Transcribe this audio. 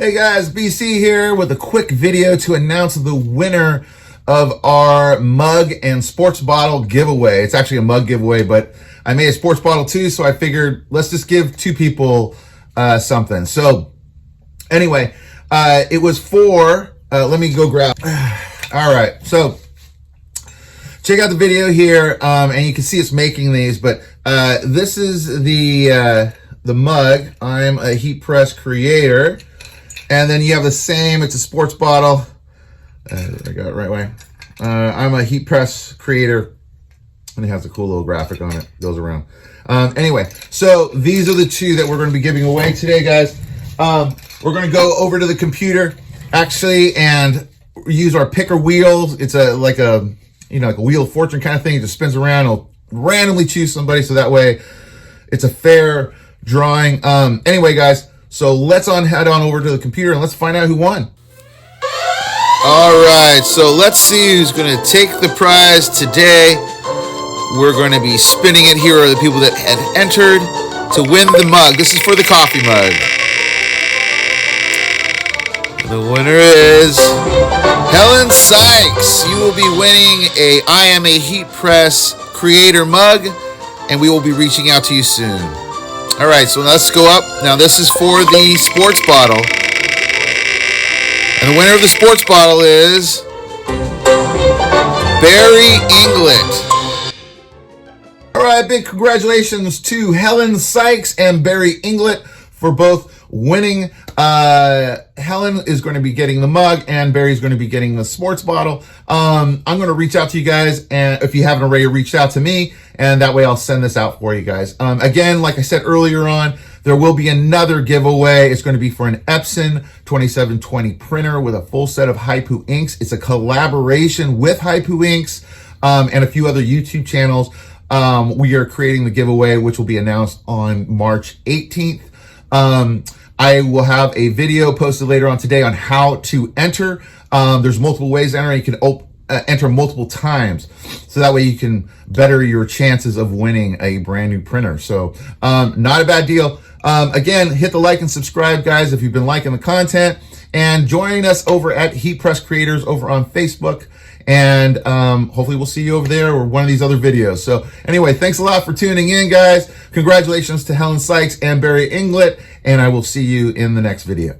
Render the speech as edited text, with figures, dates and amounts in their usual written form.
Hey guys, BC here with a quick video to announce the winner of our mug and sports bottle giveaway. It's actually a mug giveaway, but I made a sports bottle too, so I figured let's just give two people something. So anyway, it was for, let me go grab. All right, so check out the video here, and you can see it's making these, but this is the mug. I'm a heat press creator. And then you have the same, it's a sports bottle. I got it right way. I'm a heat press creator. And it has a cool little graphic on it, goes around. Anyway, so these are the two that we're gonna be giving away today, guys. We're gonna go over to the computer, actually, and use our picker wheels. It's like a wheel of fortune kind of thing. It just spins around, it'll randomly choose somebody, so that way it's a fair drawing. Anyway, guys, so let's head on over to the computer and let's find out who won. All right, so let's see who's going to take the prize today. We're going to be spinning it. Here are the people that had entered to win the mug. This is for the coffee mug. The winner is Helen Sykes. You will be winning a I Am a Heat Press Creator mug, and we will be reaching out to you soon. All right, so let's go up. Now, this is for the sports bottle. And the winner of the sports bottle is Barry Inglet. All right, big congratulations to Helen Sykes and Barry Inglet for both winning. Helen is going to be getting the mug and Barry's going to be getting the sports bottle. I'm going to reach out to you guys, and if you haven't already reached out to me, and that way I'll send this out for you guys. Again, like I said earlier on, there will be another giveaway. It's going to be for an Epson 2720 printer with a full set of Haipu inks. It's a collaboration with Haipu inks and a few other YouTube channels. We are creating the giveaway, which will be announced on March 18th. I will have a video posted later on today on how to enter. There's multiple ways to enter. You can enter multiple times, so that way you can better your chances of winning a brand new printer. So not a bad deal. Again, hit the like and subscribe, guys, if you've been liking the content, and join us over at Heat Press Creators over on Facebook. And hopefully we'll see you over there or one of these other videos. So anyway, thanks a lot for tuning in, guys. Congratulations to Helen Sykes and Barry Inglet, and I will see you in the next video.